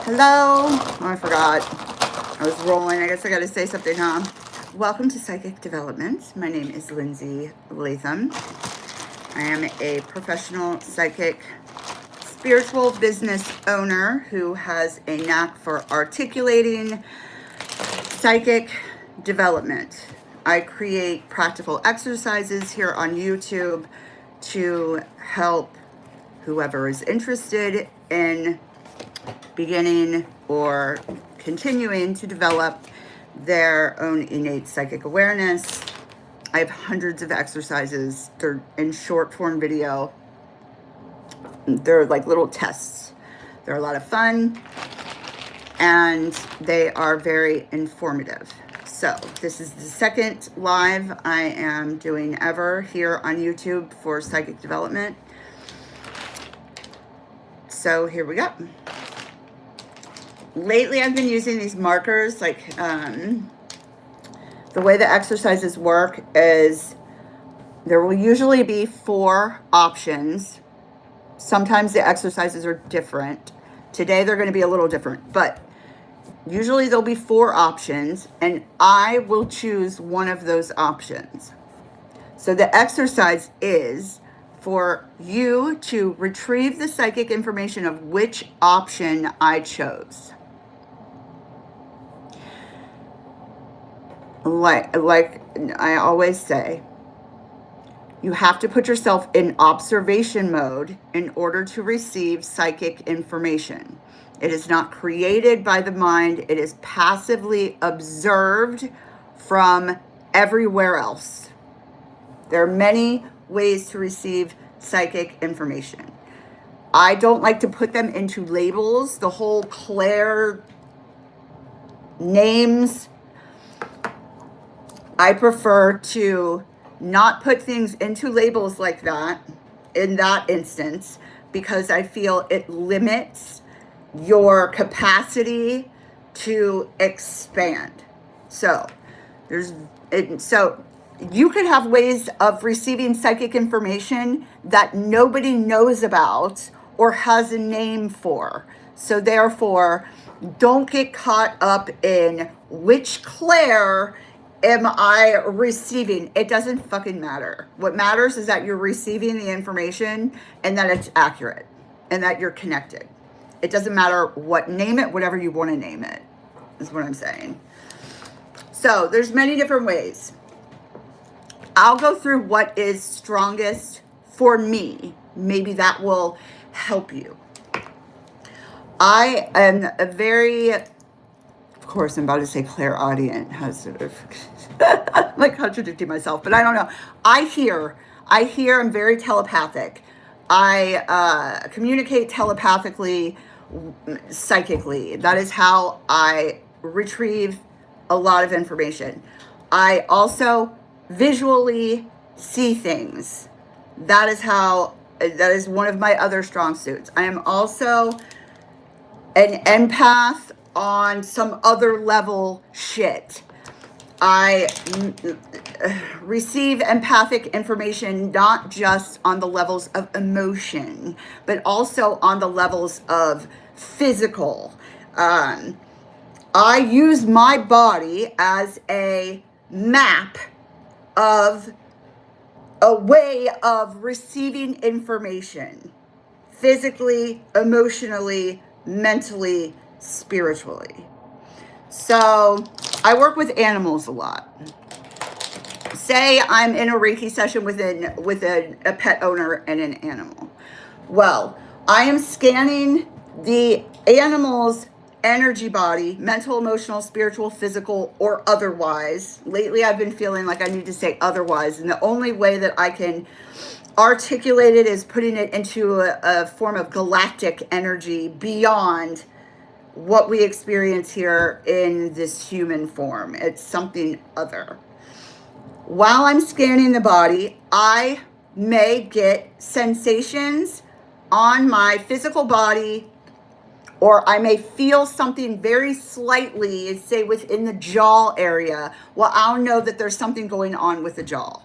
Hello. Oh, I forgot. I was rolling. I guess I got to say something, huh? Welcome to Psychic Development. My name is Lindsey Latham. I am a professional psychic spiritual business owner who has a knack for articulating psychic development. I create practical exercises here on YouTube to help whoever is interested in beginning or continuing to develop their own innate psychic awareness. I have hundreds of exercises. They're in short form video. They're like little tests. They're a lot of fun and they are very informative. So this is the second live I am doing ever here on YouTube for psychic development. So here we go. Lately, I've been using these markers. Like the way the exercises work is there will usually be 4 options. Sometimes the exercises are different. Today, they're going to be a little different, but usually there'll be 4 options, and I will choose one of those options. So the exercise is for you to retrieve the psychic information of which option I chose. Like I always say, you have to put yourself in observation mode in order to receive psychic information. It is not created by the mind. It is passively observed from everywhere else. There are many ways to receive psychic information. I don't like to put them into labels, the whole Claire names. I prefer to not put things into labels like that in that instance, because I feel it limits your capacity to expand. So you could have ways of receiving psychic information that nobody knows about or has a name for. So therefore, don't get caught up in which Claire am I receiving. It doesn't fucking matter. What matters is that you're receiving the information and that it's accurate and that you're connected. It doesn't matter what, name it, whatever you want to name it, is what I'm saying. So there's many different ways. I'll go through what is strongest for me. Maybe that will help you. I am a very, of course, I'm about to say clairaudient. I'm like contradicting myself, but I don't know. I hear, I'm very telepathic. I communicate telepathically, psychically. That is how I retrieve a lot of information. I also visually see things. That is one of my other strong suits. I am also an empath on some other level shit. I receive empathic information not just on the levels of emotion, but also on the levels of physical. I use my body as a map of a way of receiving information, physically, emotionally, mentally, spiritually. So I work with animals a lot. Say I'm in a Reiki session with a pet owner and an animal. Well, I am scanning the animal's energy body, mental, emotional, spiritual, physical, or otherwise. Lately, I've been feeling like I need to say otherwise. And the only way that I can articulate it is putting it into a form of galactic energy beyond what we experience here in this human form. It's something other. While I'm scanning the body, I may get sensations on my physical body, or I may feel something very slightly, say within the jaw area. Well, I'll know that there's something going on with the jaw.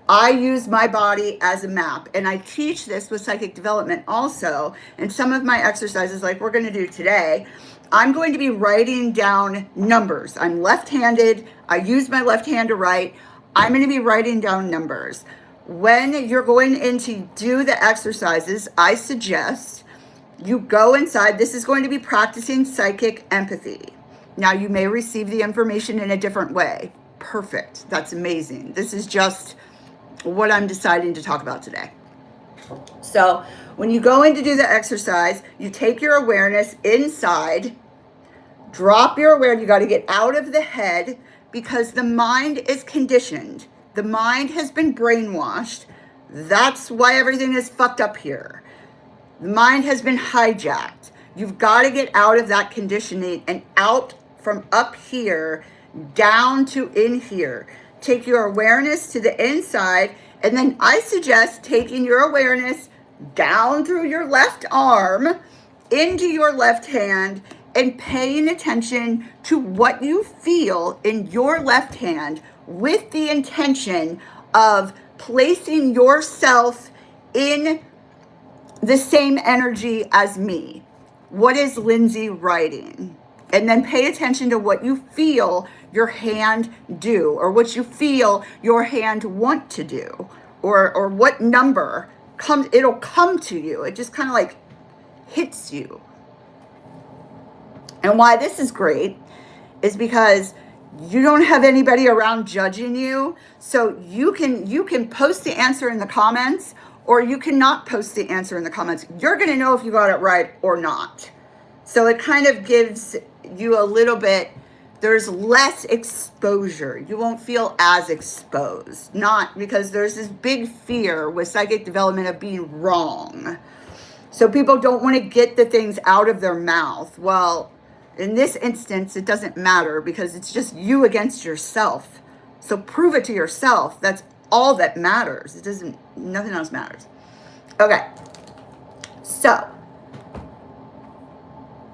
I use my body as a map, and I teach this with psychic development also. And some of my exercises, like we're going to do today, I'm going to be writing down numbers. I'm left-handed. I use my left hand to write. I'm going to be writing down numbers. When you're going in to do the exercises, I suggest you go inside. This is going to be practicing psychic empathy. Now, you may receive the information in a different way. Perfect. That's amazing. This is just what I'm deciding to talk about today. So when you go in to do the exercise, you take your awareness inside, drop your awareness. You got to get out of the head because the mind is conditioned. The mind has been brainwashed. That's why everything is fucked up here. The mind has been hijacked. You've got to get out of that conditioning and out from up here down to in here. Take your awareness to the inside, and then I suggest taking your awareness down through your left arm into your left hand and paying attention to what you feel in your left hand with the intention of placing yourself in the same energy as me. What is Lindsey writing? And then pay attention to what you feel your hand do, or what you feel your hand want to do, or what number comes. It'll come to you. It just kind of like hits you. And why this is great is because you don't have anybody around judging you. So you can post the answer in the comments, or you cannot post the answer in the comments. You're going to know if you got it right or not. So it kind of gives you a little bit, there's less exposure. You won't feel as exposed. Not because there's this big fear with psychic development of being wrong. So people don't want to get the things out of their mouth. Well, in this instance, it doesn't matter because it's just you against yourself. So prove it to yourself. That's all that matters. Nothing else matters. Okay. So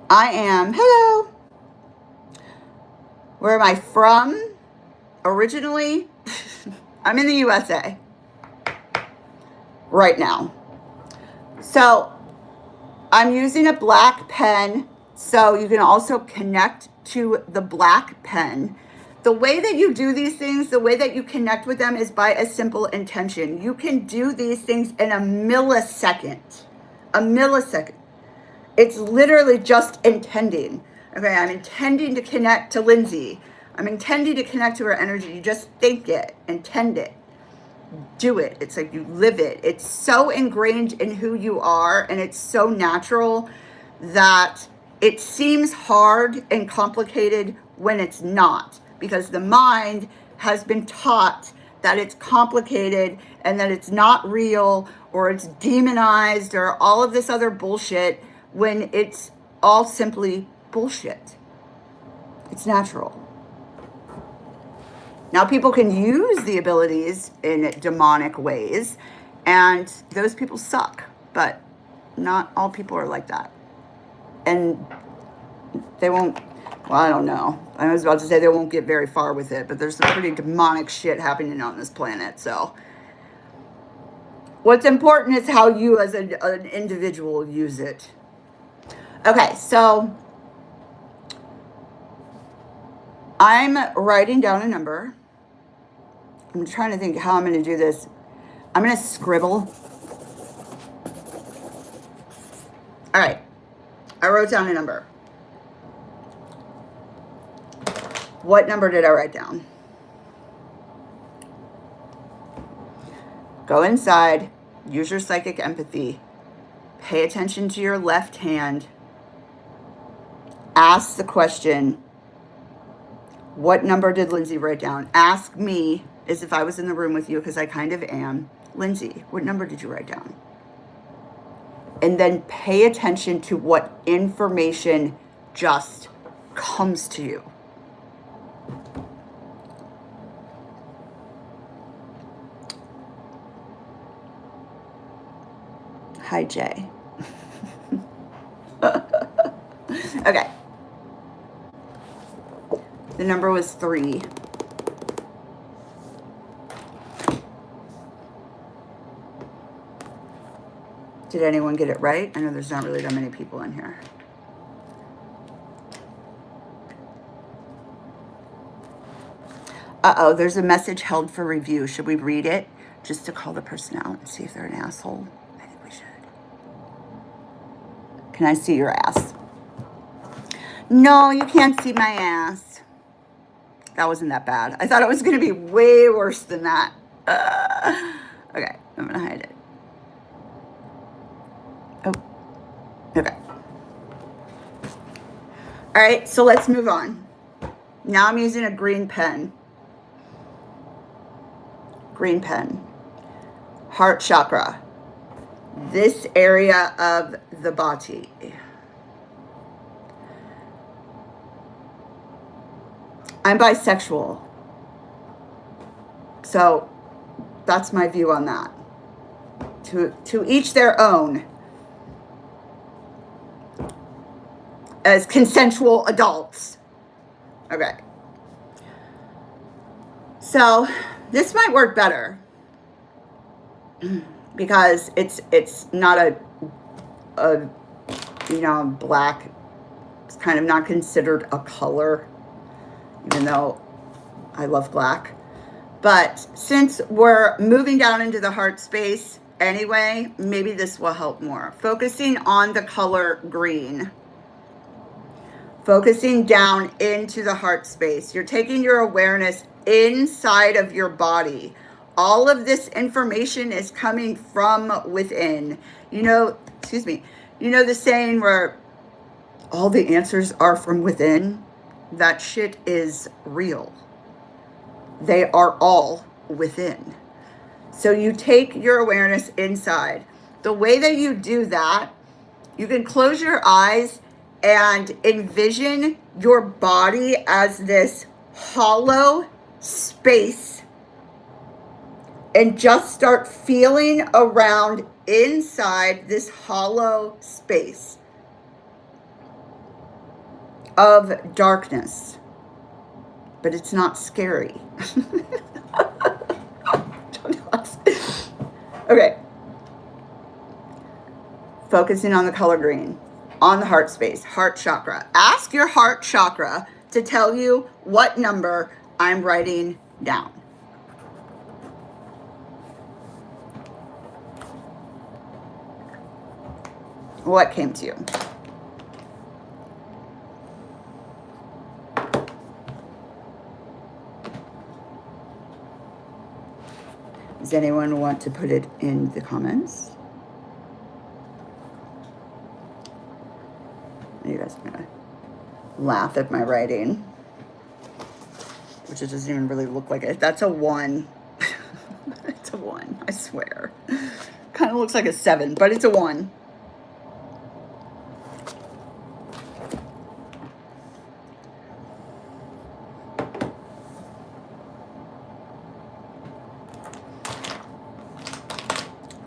hello. Where am I from? Originally, I'm in the USA right now. So I'm using a black pen, so you can also connect to the black pen. The way that you do these things, the way that you connect with them is by a simple intention. You can do these things in a millisecond. A millisecond. It's literally just intending. Okay, I'm intending to connect to Lindsey. I'm intending to connect to her energy. You just think it, intend it, do it. It's like you live it. It's so ingrained in who you are, and it's so natural that it seems hard and complicated when it's not, because the mind has been taught that it's complicated and that it's not real, or it's demonized, or all of this other bullshit, when it's all simply bullshit. It's natural. Now, people can use the abilities in demonic ways, and those people suck, but not all people are like that. And they won't, well, I don't know. I was about to say they won't get very far with it, but there's some pretty demonic shit happening on this planet. So what's important is how you as an individual use it. Okay, so I'm writing down a number. I'm trying to think how I'm going to do this. I'm going to scribble. All right. I wrote down a number. What number did I write down? Go inside. Use your psychic empathy. Pay attention to your left hand. Ask the question, what number did Lindsey write down? Ask me as if I was in the room with you, because I kind of am. Lindsey, what number did you write down? And then pay attention to what information just comes to you. Hi, Jay. Okay. The number was 3. Did anyone get it right? I know there's not really that many people in here. Uh-oh, there's a message held for review. Should we read it just to call the person out and see if they're an asshole? I think we should. Can I see your ass? No, you can't see my ass. That wasn't that bad. I thought it was going to be way worse than that. Okay, I'm going to hide it. Oh, okay. All right, so let's move on. Now I'm using a green pen. Green pen. Heart chakra. This area of the body. I'm bisexual. So that's my view on that. To each their own. As consensual adults. Okay. So this might work better because it's not a black. It's kind of not considered a color, even though I love black. But since we're moving down into the heart space anyway, maybe this will help more. Focusing on the color green. Focusing down into the heart space. You're taking your awareness inside of your body. All of this information is coming from within. You know the saying where all the answers are from within? That shit is real. They are all within. So you take your awareness inside. The way that you do that, you can close your eyes and envision your body as this hollow space and just start feeling around inside this hollow space of darkness. But it's not scary. Okay. Focusing on the color green. On the heart space, heart chakra. Ask your heart chakra to tell you what number I'm writing down. What came to you? Does anyone want to put it in the comments? You guys are gonna laugh at my writing, which it doesn't even really look like it. That's a 1. It's a 1, I swear. Kind of looks like a 7, but it's a 1.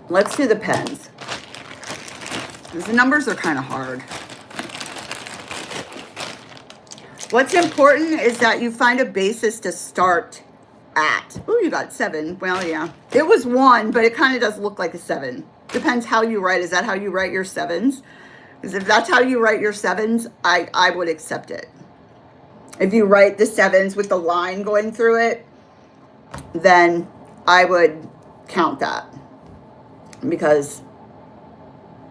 Let's do the pens. Because the numbers are kind of hard. What's important is that you find a basis to start at. Oh, you got 7. Well, yeah. It was 1, but it kind of does look like a 7. Depends how you write. Is that how you write your 7s? Because if that's how you write your 7s, I would accept it. If you write the 7s with the line going through it, then I would count that. Because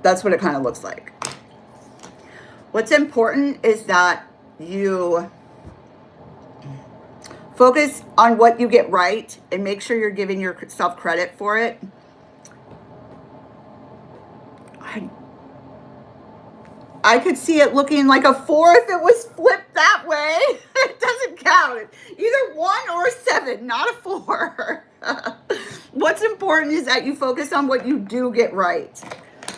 that's what it kind of looks like. What's important is that you focus on what you get right and make sure you're giving yourself credit for it. I could see it looking like a 4 if it was flipped that way. It doesn't count. Either 1 or a 7, not a 4. What's important is that you focus on what you do get right,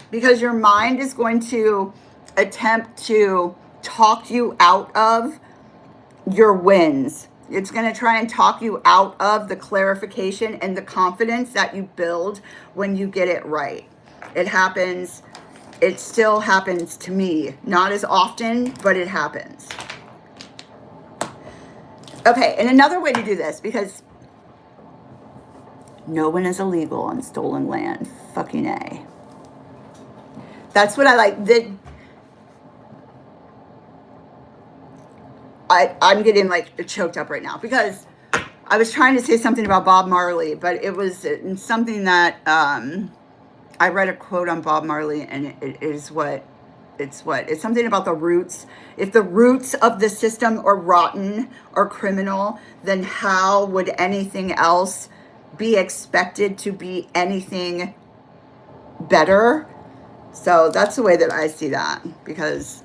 because your mind is going to attempt to talk you out of your wins. It's going to try and talk you out of the clarification and the confidence that you build when you get it right. It happens. It still happens to me. Not as often, but it happens. Okay, and another way to do this, because no one is illegal on stolen land. Fucking A. That's what I like. I'm getting like choked up right now because I was trying to say something about Bob Marley, but it was something that I read a quote on Bob Marley, and it's something about the roots. If the roots of the system are rotten or criminal, then how would anything else be expected to be anything better? So that's the way that I see that, because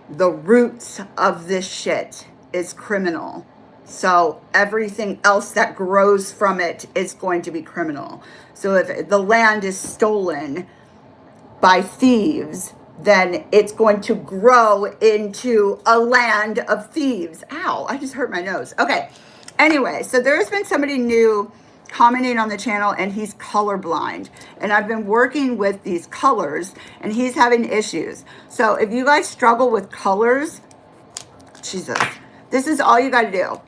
the roots of this shit is criminal. So everything else that grows from it is going to be criminal. So if the land is stolen by thieves, then it's going to grow into a land of thieves. Ow, I just hurt my nose. Okay. Anyway, so there's been somebody new commenting on the channel, and he's colorblind. And I've been working with these colors, and he's having issues. So if you guys struggle with colors, Jesus, this is all you got to do.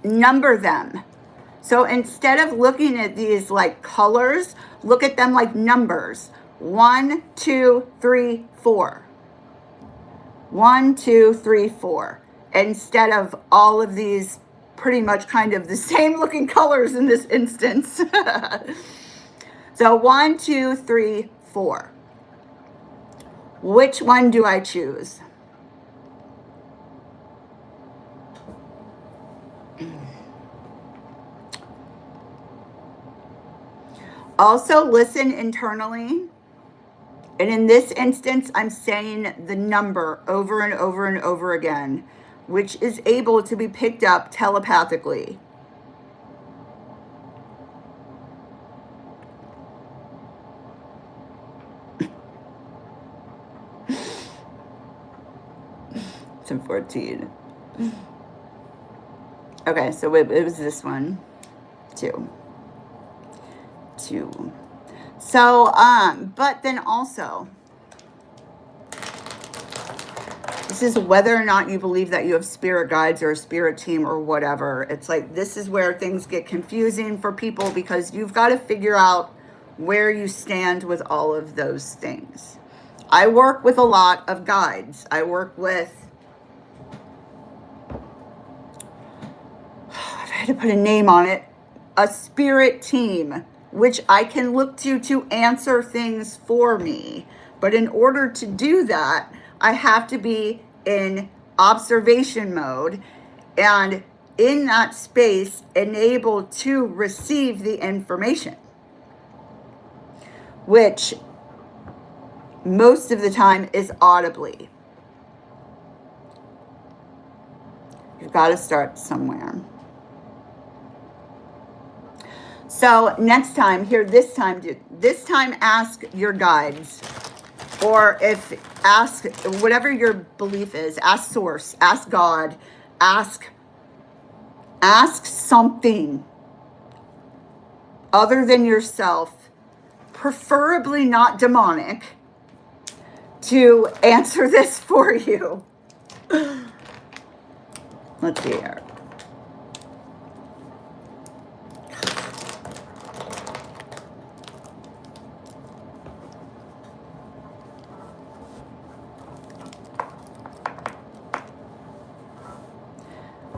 Number them. So instead of looking at these like colors, look at them like numbers. 1, 2, 3, 4. 1, 2, 3, 4. Instead of all of these pretty much kind of the same looking colors in this instance. So 1, 2, 3, 4. Which one do I choose? Also listen internally. And in this instance, I'm saying the number over and over and over again, which is able to be picked up telepathically. It's in 14. Okay, so it was this one. 2. So, but then also, this is whether or not you believe that you have spirit guides or a spirit team or whatever. It's like, this is where things get confusing for people, because you've got to figure out where you stand with all of those things. I work with a lot of guides. I work with, if I had to put a name on it, a spirit team, which I can look to answer things for me. But in order to do that, I have to be in observation mode and in that space enabled to receive the information, which most of the time is audibly. You've got to start somewhere. So next time, this time ask your guides, or ask whatever your belief is, ask source, ask God, ask something other than yourself, preferably not demonic, to answer this for you. Let's see here.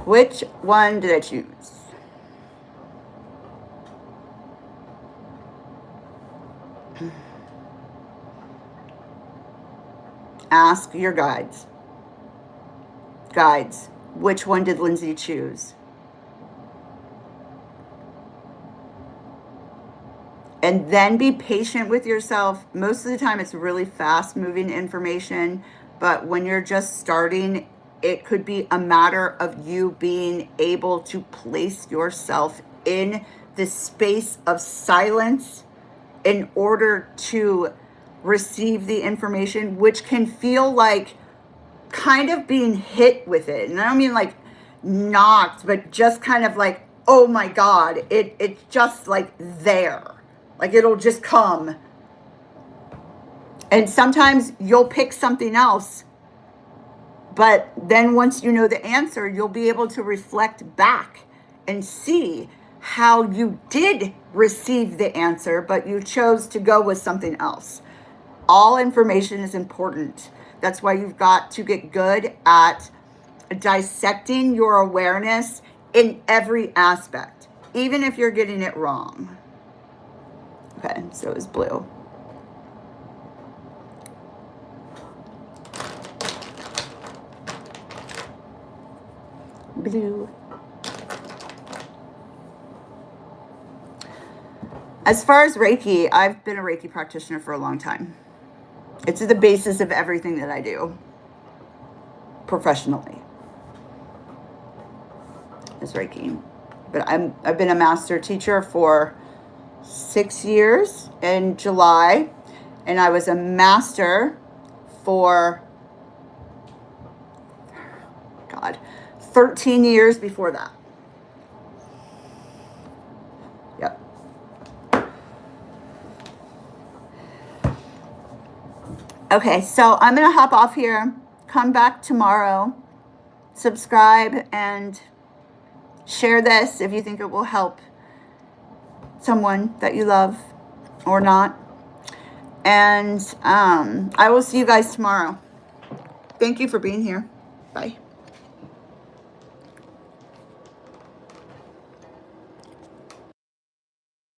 Which one did I choose? Ask your guides. Guides, which one did Lindsey choose? And then be patient with yourself. Most of the time it's really fast moving information, but when you're just starting, it could be a matter of you being able to place yourself in the space of silence in order to receive the information, which can feel like kind of being hit with it. And I don't mean like knocked, but just kind of like, oh my God, it's just like there. Like it'll just come. And sometimes you'll pick something else. But then once you know the answer, you'll be able to reflect back and see how you did receive the answer, but you chose to go with something else. All information is important. That's why you've got to get good at dissecting your awareness in every aspect, even if you're getting it wrong. Okay, so is blue. Blue. As far as Reiki, I've been a Reiki practitioner for a long time. It's the basis of everything that I do professionally, is Reiki. But I've been a master teacher for 6 years in July, and I was a master for 13 years before that. Yep. Okay, so I'm going to hop off here. Come back tomorrow. Subscribe and share this if you think it will help someone that you love or not. And I will see you guys tomorrow. Thank you for being here. Bye.